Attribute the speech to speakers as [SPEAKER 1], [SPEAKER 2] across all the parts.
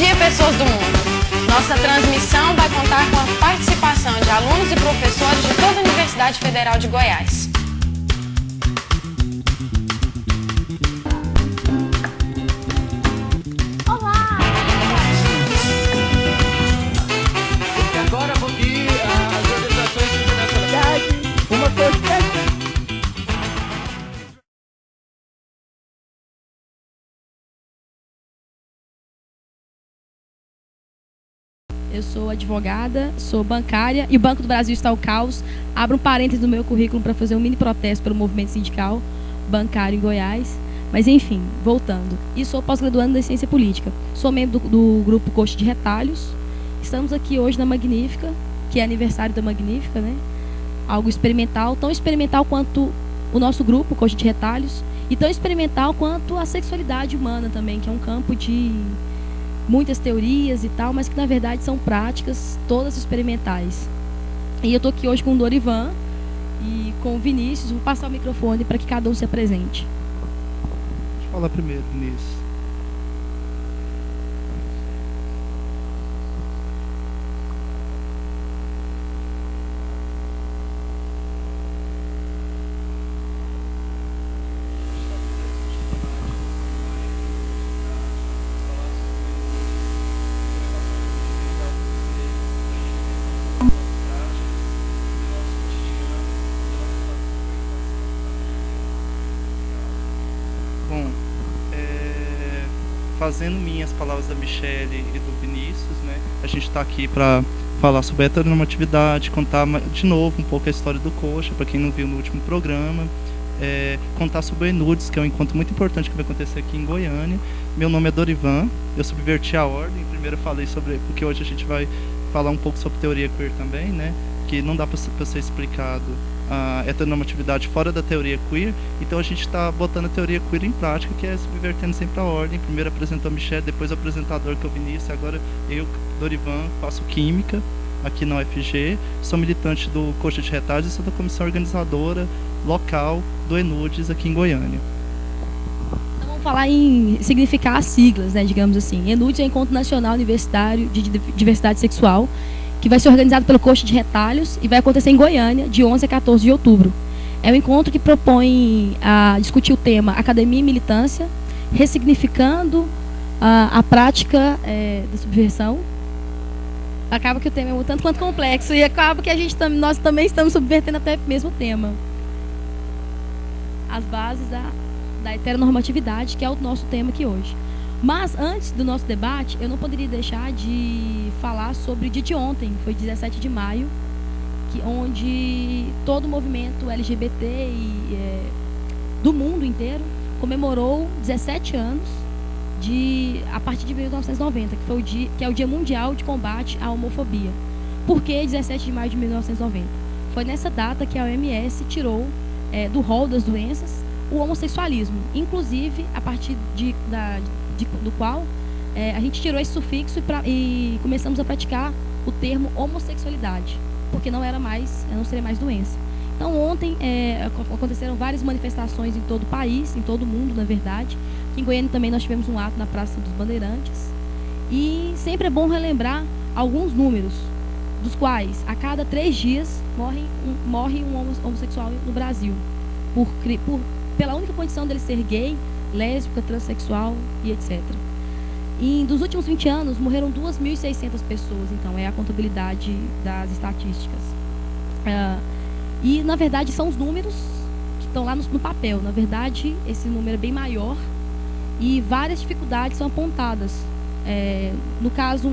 [SPEAKER 1] dia, pessoas do mundo! Nossa transmissão vai contar com a participação de alunos e professores de toda a Universidade Federal de Goiás.
[SPEAKER 2] Olá!
[SPEAKER 3] E agora vou vir às organizações internacionais. Uma coisa.
[SPEAKER 2] Eu sou advogada, sou bancária e o Banco do Brasil está ao caos. Abro um parênteses no meu currículo para fazer um mini protesto pelo movimento sindical bancário em Goiás. Mas enfim, voltando. E sou pós-graduando em Ciência Política. Sou membro do grupo Coxa de Retalhos. Estamos aqui hoje na Magnífica, que é aniversário da Magnífica, né? Algo experimental, tão experimental quanto o nosso grupo, Coxa de Retalhos, e tão experimental quanto a sexualidade humana também, que é um campo de muitas teorias e tal, mas que na verdade são práticas, todas experimentais. E eu estou aqui hoje com o Dorivan e com o Vinícius. Vou passar o microfone para que cada um se apresente.
[SPEAKER 4] Deixa eu falar primeiro, Vinícius. Fazendo minhas palavras da Michele e do Vinícius, né? A gente está aqui para falar sobre heteronormatividade, contar de novo um pouco a história do Coxa, para quem não viu no último programa, contar sobre o Enudes, que é um encontro muito importante que vai acontecer aqui em Goiânia. Meu nome é Dorivan, eu subverti a ordem. Primeiro eu falei sobre, porque hoje a gente vai falar um pouco sobre teoria queer também, né? Que não dá para ser explicado a heteronormatividade fora da teoria queer, então a gente está botando a teoria queer em prática, que é subvertendo sempre a ordem. Primeiro apresentou a Michelle, depois o apresentador, que é o Vinícius, agora eu, Dorivan, faço Química aqui na UFG, sou militante do Coxa de Retalhos e sou da comissão organizadora local do Enudes aqui em Goiânia.
[SPEAKER 2] Então vamos falar em significar as siglas, né, digamos assim. Enudes é o Encontro Nacional Universitário de Diversidade Sexual, que vai ser organizado pelo Coxa de Retalhos e vai acontecer em Goiânia, de 11 a 14 de outubro. É um encontro que propõe a discutir o tema academia e militância, ressignificando a prática da subversão. Acaba que o tema é um tanto quanto complexo e acaba que nós também estamos subvertendo até mesmo o tema. As bases da heteronormatividade, que é o nosso tema aqui hoje. Mas, antes do nosso debate, eu não poderia deixar de falar sobre o dia de ontem, foi 17 de maio, onde todo o movimento LGBT do mundo inteiro comemorou 17 anos a partir de 1990, que é o Dia Mundial de Combate à Homofobia. Por que 17 de maio de 1990? Foi nessa data que a OMS tirou do rol das doenças o homossexualismo, inclusive a partir do qual a gente tirou esse sufixo e começamos a praticar o termo homossexualidade, porque não seria mais doença. Então ontem aconteceram várias manifestações em todo o país, em todo o mundo, na verdade. Aqui em Goiânia também nós tivemos um ato na Praça dos Bandeirantes. E sempre é bom relembrar alguns números, dos quais a cada 3 dias morre um homossexual no Brasil, pela única condição dele ser gay, lésbica, transexual e etc. E dos últimos 20 anos, morreram 2.600 pessoas, então é a contabilidade das estatísticas. E, na verdade, são os números que estão lá no papel. Na verdade, esse número é bem maior e várias dificuldades são apontadas. No caso,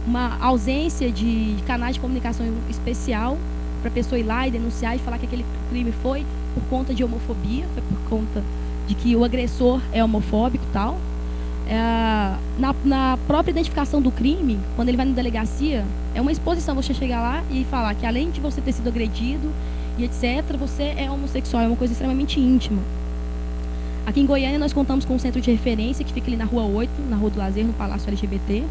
[SPEAKER 2] uma ausência de canais de comunicação especial para a pessoa ir lá e denunciar e falar que aquele crime foi por conta de homofobia, foi por conta de que o agressor é homofóbico e tal. Na própria identificação do crime, quando ele vai na delegacia, é uma exposição você chegar lá e falar que além de você ter sido agredido e etc., você é homossexual, é uma coisa extremamente íntima. Aqui em Goiânia nós contamos com um centro de referência que fica ali na Rua 8, na Rua do Lazer, no Palácio LGBT.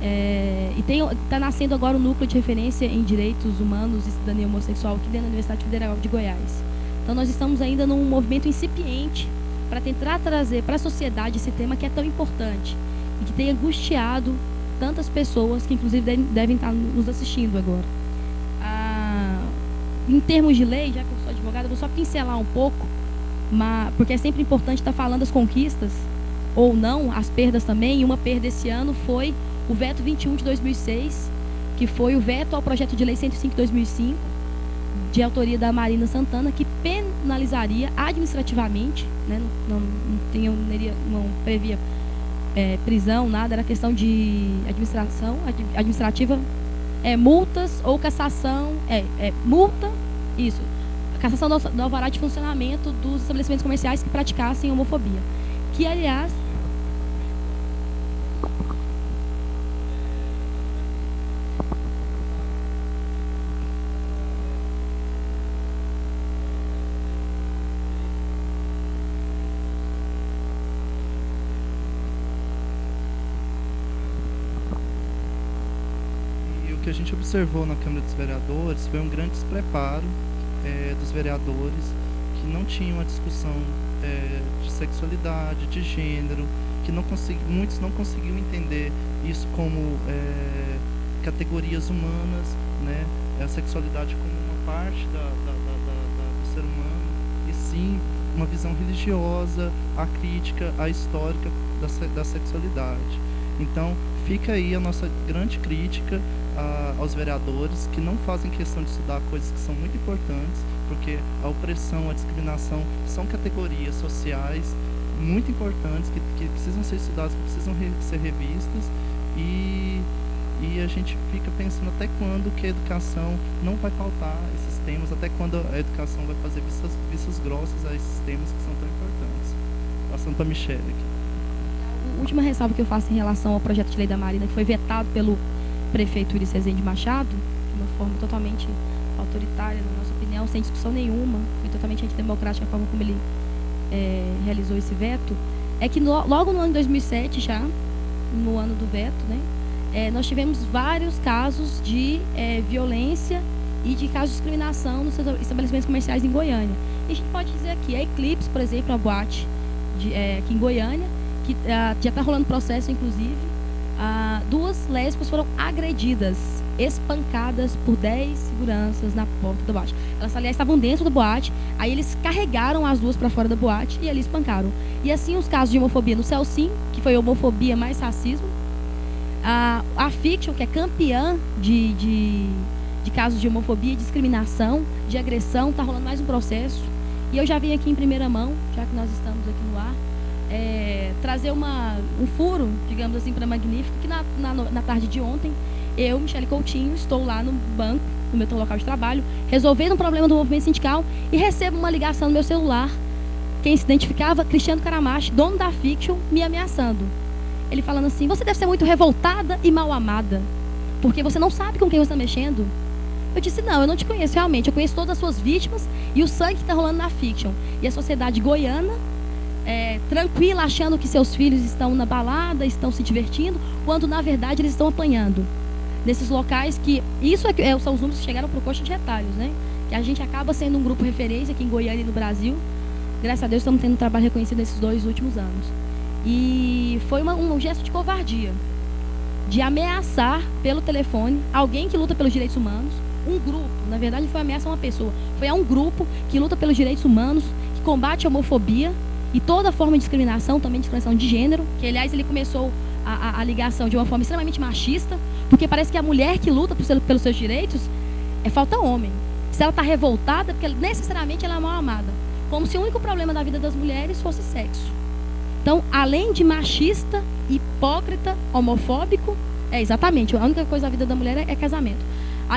[SPEAKER 2] E está nascendo agora um núcleo de referência em direitos humanos e cidadania homossexual aqui dentro da Universidade Federal de Goiás. Então nós estamos ainda num movimento incipiente para tentar trazer para a sociedade esse tema que é tão importante, e que tem angustiado tantas pessoas que inclusive devem estar nos assistindo agora. Em termos de lei, já que eu sou advogada, eu vou só pincelar um pouco, porque é sempre importante estar falando das conquistas, ou não, as perdas também, e uma perda esse ano foi o veto 21 de 2006, que foi o veto ao projeto de lei 105 de 2005, de autoria da Marina Santana, que penalizaria administrativamente, né, não previa prisão, nada, era questão de administrativa, multas ou cassação, multa, isso, cassação do alvará de funcionamento dos estabelecimentos comerciais que praticassem homofobia. Que, aliás,
[SPEAKER 4] o que a gente observou na Câmara dos Vereadores foi um grande despreparo dos vereadores, que não tinham a discussão de sexualidade, de gênero, que muitos não conseguiam entender isso como categorias humanas, né? A sexualidade como uma parte do ser humano, e sim uma visão religiosa, acrítica, histórica da sexualidade. Então, fica aí a nossa grande crítica aos vereadores que não fazem questão de estudar coisas que são muito importantes, porque a opressão, a discriminação são categorias sociais muito importantes que precisam ser estudadas, que precisam ser revistas, e a gente fica pensando até quando que a educação não vai pautar esses temas, até quando a educação vai fazer vistas grossas a esses temas que são tão importantes. Passando para a Michelle aqui.
[SPEAKER 2] A última ressalva que eu faço em relação ao projeto de lei da Marina, que foi vetado pelo prefeito Ulisses Rezende Machado, de uma forma totalmente autoritária, na nossa opinião, sem discussão nenhuma, foi totalmente antidemocrática a forma como ele realizou esse veto, é que logo no ano de 2007, já, no ano do veto, né, nós tivemos vários casos de violência e de casos de discriminação nos estabelecimentos comerciais em Goiânia. E a gente pode dizer aqui, a Eclipse, por exemplo, a boate aqui em Goiânia, que já está rolando processo, inclusive, 2 lésbicas foram agredidas, espancadas por 10 seguranças na porta da boate. Elas, aliás, estavam dentro da boate, aí eles carregaram as 2 para fora da boate e ali espancaram. E assim os casos de homofobia no Celsim, que foi homofobia mais racismo, a Fiction, que é campeã de casos de homofobia, discriminação, de agressão, está rolando mais um processo. E eu já vim aqui em primeira mão, já que nós estamos aqui no ar, trazer um furo, digamos assim, para a Magnífica, que na tarde de ontem, eu, Michelle Coutinho, estou lá no banco, no meu local de trabalho, resolvendo um problema do movimento sindical e recebo uma ligação no meu celular, quem se identificava, Cristiano Caramache, dono da Fiction, me ameaçando. Ele falando assim: você deve ser muito revoltada e mal amada, porque você não sabe com quem você está mexendo. Eu disse: não, eu não te conheço realmente, eu conheço todas as suas vítimas e o sangue que está rolando na Fiction. E a sociedade goiana, tranquila, achando que seus filhos estão na balada, estão se divertindo, quando na verdade eles estão apanhando. Nesses locais que, são os números que chegaram para o Coxa de Retalhos, né? Que a gente acaba sendo um grupo referência aqui em Goiânia e no Brasil. Graças a Deus estamos tendo um trabalho reconhecido nesses 2 últimos anos. E foi um gesto de covardia, de ameaçar pelo telefone alguém que luta pelos direitos humanos, um grupo, na verdade não foi ameaça a uma pessoa, foi a um grupo que luta pelos direitos humanos, que combate a homofobia e toda forma de discriminação, também discriminação de gênero, que aliás ele começou a ligação de uma forma extremamente machista, porque parece que a mulher que luta pelos seus direitos falta homem. Se ela está revoltada, porque necessariamente ela é mal amada, como se o único problema da vida das mulheres fosse sexo. Então, além de machista, hipócrita, homofóbico, exatamente, a única coisa da vida da mulher é casamento.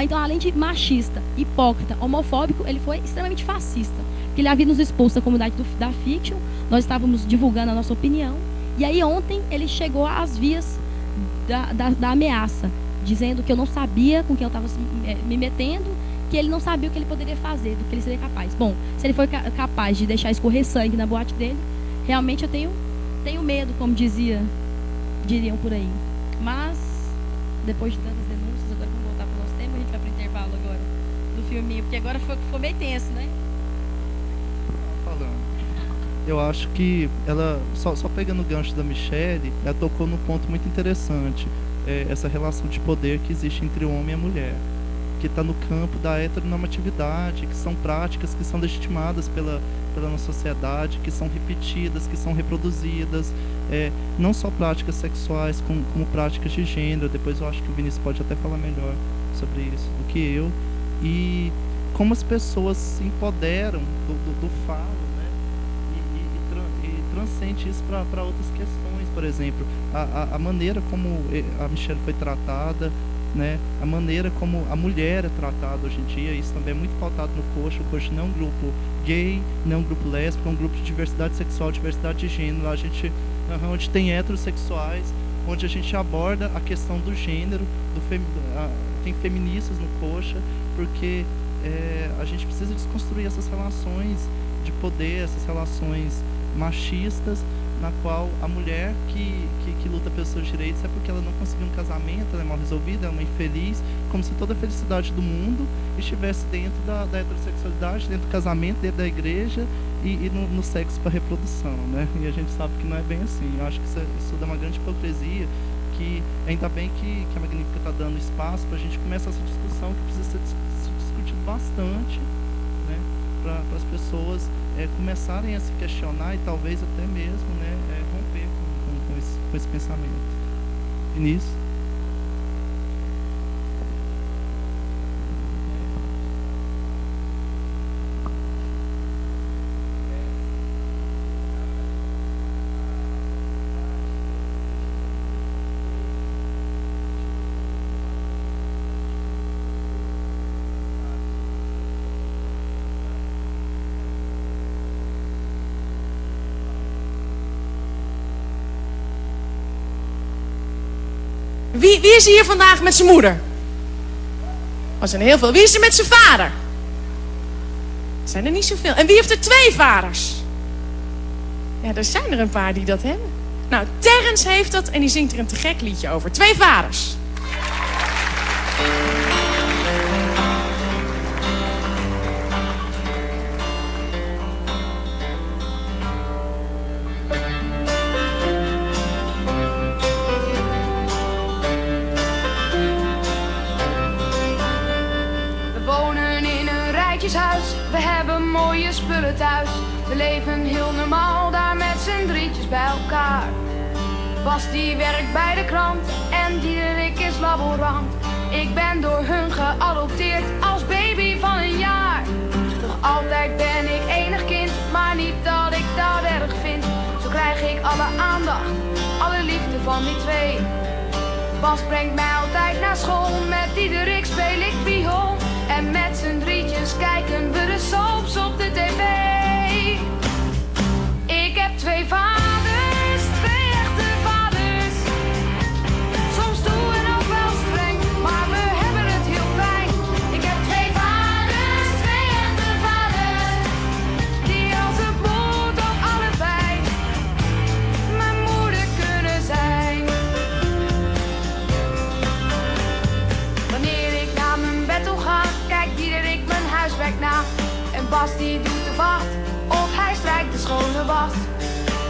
[SPEAKER 2] Então, além de machista, hipócrita, homofóbico, ele foi extremamente fascista, porque ele havia nos exposto à comunidade da Fiction, nós estávamos divulgando a nossa opinião, e aí ontem ele chegou às vias da ameaça, dizendo que eu não sabia com quem eu estava me metendo, que ele não sabia o que ele poderia fazer, do que ele seria capaz. Bom, se ele foi capaz de deixar escorrer sangue na boate dele, realmente eu tenho medo, como diriam por aí. Mas, depois de tantas denúncias, agora vamos voltar para o nosso tema, a gente vai para o intervalo agora do filminho, porque agora foi meio tenso, né?
[SPEAKER 4] Falando. eu acho que ela, só pegando o gancho da Michele, ela tocou num ponto muito interessante, essa relação de poder que existe entre o homem e a mulher, que está no campo da heteronormatividade, que são práticas que são legitimadas pela nossa sociedade, que são repetidas, que são reproduzidas, não só práticas sexuais, como práticas de gênero. Depois eu acho que o Vinícius pode até falar melhor sobre isso do que eu. E como as pessoas se empoderam do falo, né? E transcende isso para outras questões. Por exemplo, a maneira como a Michele foi tratada, né? A maneira como a mulher é tratada hoje em dia, isso também é muito pautado no Coxa. O Coxa não é um grupo gay, não é um grupo lésbico, é um grupo de diversidade sexual, diversidade de gênero. Lá a gente, onde tem heterossexuais, onde a gente aborda a questão do gênero, tem feministas no Coxa, porque a gente precisa desconstruir essas relações de poder, essas relações machistas, na qual a mulher que luta pelos seus direitos é porque ela não conseguiu um casamento, ela é mal resolvida, é uma infeliz, como se toda a felicidade do mundo estivesse dentro da heterossexualidade, dentro do casamento, dentro da igreja e no sexo para reprodução, né? E a gente sabe que não é bem assim. Eu acho que isso dá uma grande hipocrisia, que ainda bem que a Magnífica está dando espaço para a gente começar essa discussão, que precisa ser discutido bastante, né? Para as pessoas começarem a se questionar e talvez até mesmo, né, romper com esse pensamento. Vinícius?
[SPEAKER 5] Wie is hier vandaag met zijn moeder? Er zijn er heel veel. Wie is er met zijn vader? Er zijn er niet zoveel. En wie heeft er 2 vaders? Ja, er zijn er een paar die dat hebben. Nou, Terrence heeft dat en die zingt er een te gek liedje over. 2 vaders.
[SPEAKER 6] We hebben mooie spullen thuis. We leven heel normaal daar met z'n drietjes bij elkaar. Bas die werkt bij de krant en Diederik is laborant. Ik ben door hun geadopteerd als baby van een jaar. Nog altijd ben ik enig kind, maar niet dat ik dat erg vind. Zo krijg ik alle aandacht, alle liefde van die 2. Bas brengt mij altijd naar school, met Diederik speel ik viool. En met z'n drietjes kijken we de soaps op de tv. Ik heb 2 vaders, 2 echte vaders. Soms stoer en ook wel streng, maar we hebben het heel fijn. Ik heb 2 vaders, 2 echte vaders. Die als het moet ook allebei mijn moeder kunnen zijn. Wanneer ik naar mijn bed toe ga, kijkt Diederik mijn huiswerk na. En Bas die doet de wacht, of hij strijkt de schone was.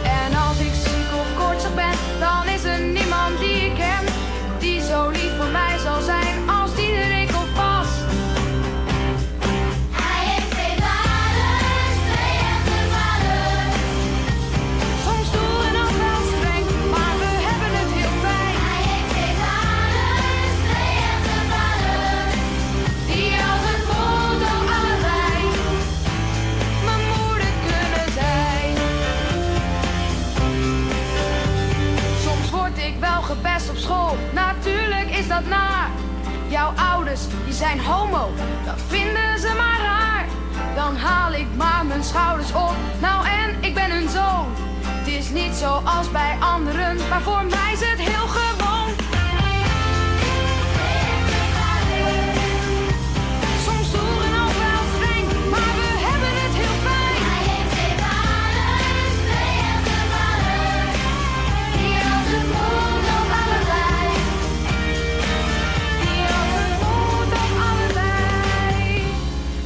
[SPEAKER 6] En als ik ziek of koortsig ben, dan is er niemand die ik ken, die zo lief voor mij zal zijn als Diederik of Bas. Hij heeft 2 vaders, 2 echte vaders. Soms stoer en ook wel streng, maar we hebben het heel fijn. Hij heeft 2 vaders, 2 echte vaders. Die als het moet ook allebei mijn moeder kunnen zijn. Soms word ik wel gepest op school, natuurlijk is dat naar. Jouw ouders, die zijn homo, dat vinden ze maar raar. Dan haal ik maar mijn schouders op, nou en ik ben hun zoon. Het is niet zoals bij anderen, maar voor mij is het heel gewoon. Soms stoer en ook wel streng, maar we hebben het heel fijn. Hij heeft 2 vaders, 2 echte vaders. Die als het moet ook allebei. Die als het moet ook allebei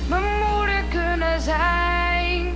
[SPEAKER 6] mijn moeder kunnen zijn.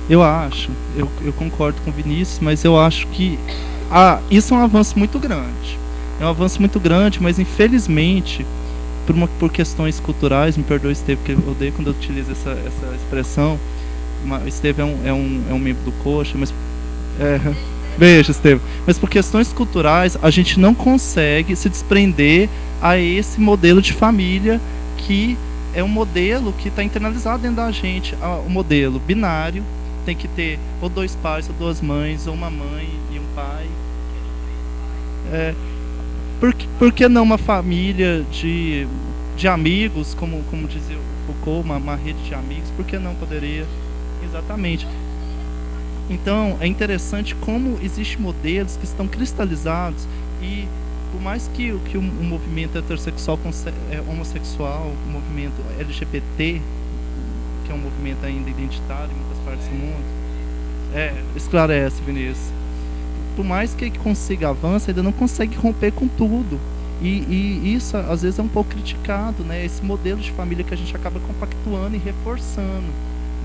[SPEAKER 4] Eu acho, eu concordo com o Vinícius, mas eu acho que isso é um avanço muito grande. É um avanço muito grande, mas infelizmente, por questões culturais, me perdoe, Esteve, porque eu odeio quando eu utilizo essa expressão. Esteve é um membro do Coxa, mas... beijo, Esteve. Mas por questões culturais, a gente não consegue se desprender a esse modelo de família que é um modelo que está internalizado dentro da gente. O modelo binário, tem que ter ou 2 pais, ou 2 mães, ou uma mãe e um pai. Por que não uma família de amigos, como dizia o Foucault, uma rede de amigos? Por que não poderia? Exatamente. Então, é interessante como existem modelos que estão cristalizados e, por mais que o movimento heterossexual, homossexual, o movimento LGBT, que é um movimento ainda identitário em muitas partes do mundo, esclarece, Vinícius. Por mais que consiga avançar, ainda não consegue romper com tudo. E isso, às vezes, é um pouco criticado, né? Esse modelo de família que a gente acaba compactuando e reforçando,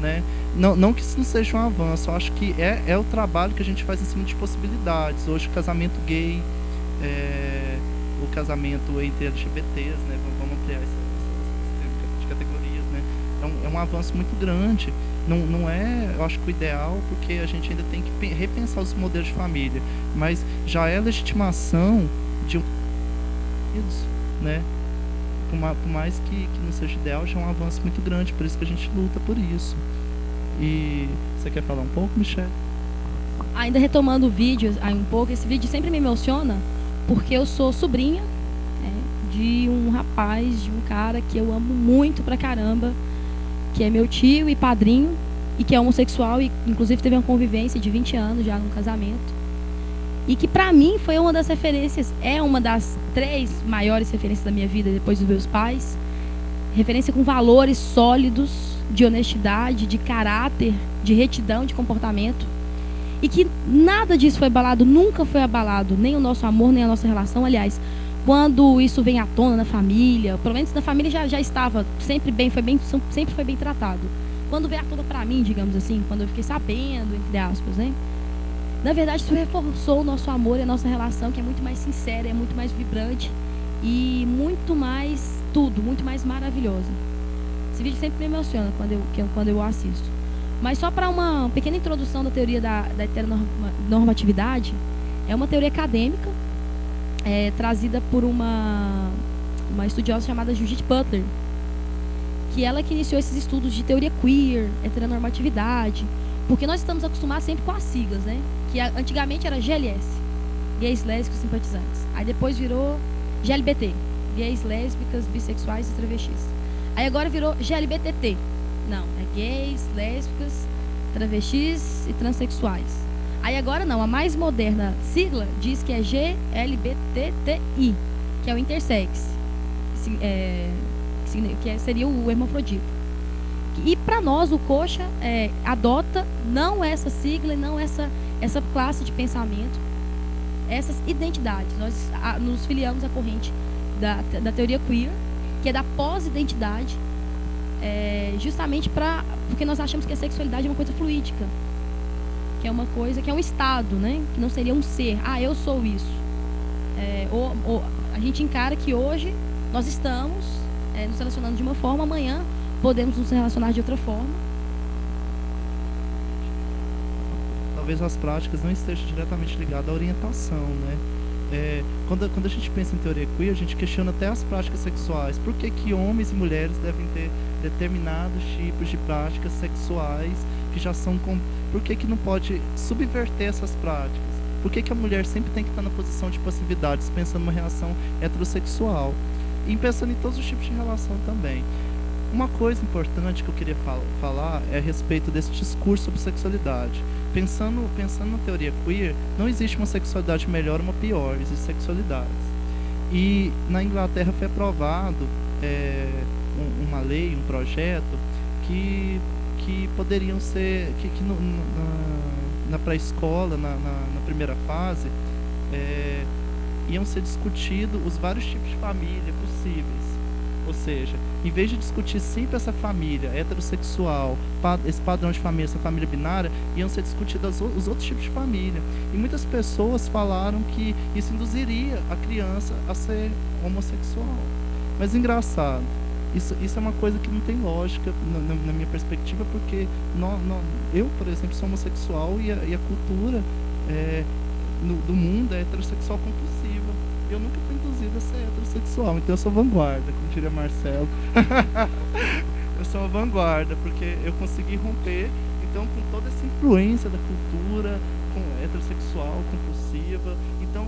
[SPEAKER 4] né? Não que isso não seja um avanço, eu acho que é o trabalho que a gente faz em cima de possibilidades. Hoje, o casamento gay, o casamento entre LGBTs, né? Vamos ampliar essas categorias, né? É um avanço muito grande. Não é, eu acho que o ideal, porque a gente ainda tem que repensar os modelos de família, mas já é a legitimação de né? Por mais que não seja ideal, já é um avanço muito grande, por isso que a gente luta por isso. E você quer falar um pouco, Michelle?
[SPEAKER 2] Ainda retomando o vídeo um pouco, esse vídeo sempre me emociona, porque eu sou sobrinha de um rapaz, de um cara que eu amo muito pra caramba, que é meu tio e padrinho, e que é homossexual, e inclusive teve uma convivência de 20 anos já num casamento. E que pra mim foi uma das referências, é uma das 3 maiores referências da minha vida depois dos meus pais. Referência com valores sólidos, de honestidade, de caráter, de retidão, de comportamento. E que nada disso foi abalado, nunca foi abalado, nem o nosso amor, nem a nossa relação. Aliás, quando isso vem à tona na família, pelo menos na família já estava sempre foi bem tratado. Quando veio à tona pra mim, digamos assim, quando eu fiquei sabendo, entre aspas, né? Na verdade, isso reforçou o nosso amor e a nossa relação, que é muito mais sincera, é muito mais vibrante e muito mais tudo, muito mais maravilhosa. Esse vídeo sempre me emociona quando eu assisto. Mas só para uma pequena introdução da teoria da heteronormatividade, é uma teoria acadêmica trazida por uma estudiosa chamada Judith Butler, que ela que iniciou esses estudos de teoria queer, heteronormatividade, porque nós estamos acostumados sempre com as siglas, né? Que antigamente era GLS, gays, lésbicos, simpatizantes. Aí depois virou GLBT, gays, lésbicas, bissexuais e travestis. Aí agora virou GLBTT. Não, é gays, lésbicas, travestis e transexuais. Aí agora não, a mais moderna sigla diz que é GLBTTI, que é o intersex, que seria o hermafrodita. E para nós, o Coxa adota não essa sigla, não essa classe de pensamento, essas identidades. Nós nos filiamos à corrente da teoria queer, que é da pós-identidade, justamente porque nós achamos que a sexualidade é uma coisa fluídica, que é uma coisa, que é um estado, né? Que não seria um ser. Eu sou isso. Ou a gente encara que hoje nós estamos nos relacionando de uma forma, amanhã podemos nos relacionar de outra forma.
[SPEAKER 4] Talvez as práticas não estejam diretamente ligadas à orientação, né? Quando a gente pensa em teoria queer, a gente questiona até as práticas sexuais. Por que homens e mulheres devem ter determinados tipos de práticas sexuais que já são... Por que não pode subverter essas práticas? Por que a mulher sempre tem que estar na posição de passividade, pensando numa relação heterossexual? E pensando em todos os tipos de relação também. Uma coisa importante que eu queria falar é a respeito desse discurso sobre sexualidade. Pensando na teoria queer, não existe uma sexualidade melhor ou uma pior, existem sexualidades. E na Inglaterra foi aprovado uma lei, um projeto, que poderiam ser, na pré-escola, na primeira fase, iam ser discutidos os vários tipos de família possíveis. Ou seja, em vez de discutir sempre essa família heterossexual, esse padrão de família, essa família binária, iam ser discutidos os outros tipos de família. E muitas pessoas falaram que isso induziria a criança a ser homossexual. Mas engraçado, isso é uma coisa que não tem lógica na minha perspectiva, porque eu, por exemplo, sou homossexual e a cultura do mundo é heterossexual compulsiva. Eu nunca fui induzido a ser heterossexual, então eu sou vanguarda, como diria Marcelo. Eu sou uma vanguarda, porque eu consegui romper, então, com toda essa influência da cultura heterossexual, compulsiva. Então,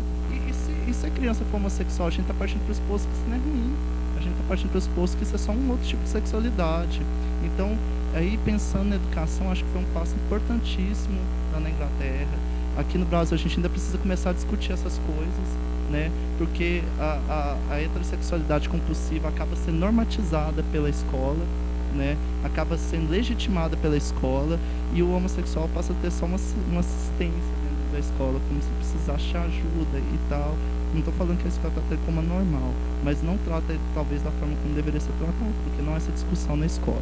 [SPEAKER 4] e se a criança for homossexual, a gente está partindo do pressuposto que isso não é ruim. A gente está partindo do pressuposto que isso é só um outro tipo de sexualidade. Então, aí pensando na educação, acho que foi um passo importantíssimo lá na Inglaterra. Aqui no Brasil, a gente ainda precisa começar a discutir essas coisas, né? Porque a heterossexualidade compulsiva acaba sendo normatizada pela escola, né? Acaba sendo legitimada pela escola, e o homossexual passa a ter só uma assistência dentro da escola, como se precisasse ajuda e tal. Não estou falando que a escola trata ele como normal, mas não trata ele talvez da forma como deveria ser tratado, porque não há essa discussão na escola.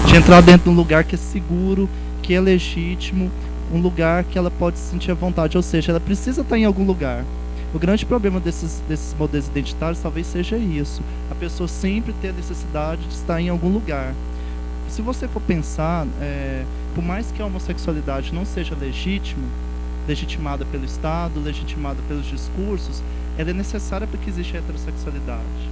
[SPEAKER 4] De entrar dentro de um lugar que é seguro, que é legítimo, um lugar que ela pode se sentir à vontade, ou seja, ela precisa estar em algum lugar. O grande problema desses modelos identitários talvez seja isso, a pessoa sempre ter a necessidade de estar em algum lugar. Se você for pensar, por mais que a homossexualidade não seja legitimada pelo Estado, legitimada pelos discursos, ela é necessária para que exista a heterossexualidade,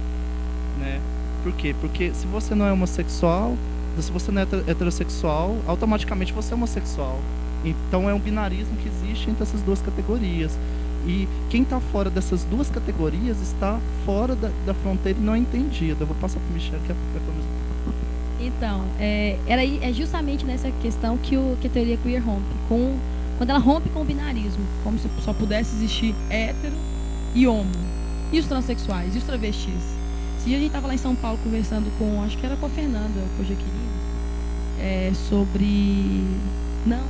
[SPEAKER 4] né? Por quê? Porque se você não é homossexual, se você não é heterossexual, automaticamente você é homossexual. Então é um binarismo que existe entre essas duas categorias. E quem está fora dessas duas categorias está fora da fronteira e não é entendido. Eu vou passar para o Michel, que é
[SPEAKER 2] Então, é justamente nessa questão que a teoria queer rompe. Quando ela rompe com o binarismo, como se só pudesse existir hétero e homo. E os transexuais, e os travestis. Se a gente estava lá em São Paulo conversando com, acho que era com a Fernanda Cojaquini, sobre... Não,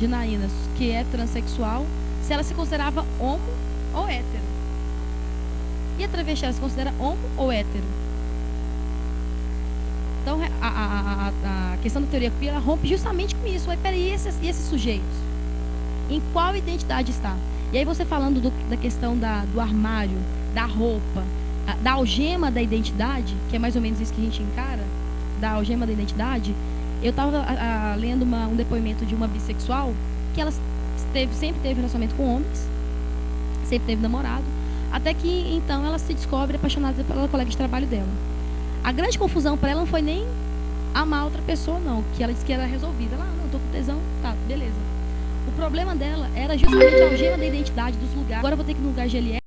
[SPEAKER 2] Janaína, que é transexual, se ela se considerava homo ou hétero. E a travesti, ela se considera homo ou hétero? Então, a questão da teoria queer, ela rompe justamente com isso. Mas peraí, e esses sujeitos? Em qual identidade está? E aí você falando da questão do armário, da roupa, da algema da identidade, que é mais ou menos isso que a gente encara, da algema da identidade, eu estava lendo um depoimento de uma bissexual, que ela sempre teve relacionamento com homens, sempre teve namorado, até que então ela se descobre apaixonada pela colega de trabalho dela. A grande confusão para ela não foi nem amar outra pessoa, não, que ela disse que era resolvida. Ela, não, tô com tesão, tá, beleza. O problema dela era justamente a algema da identidade dos lugares. Agora eu vou ter que ir no lugar GLS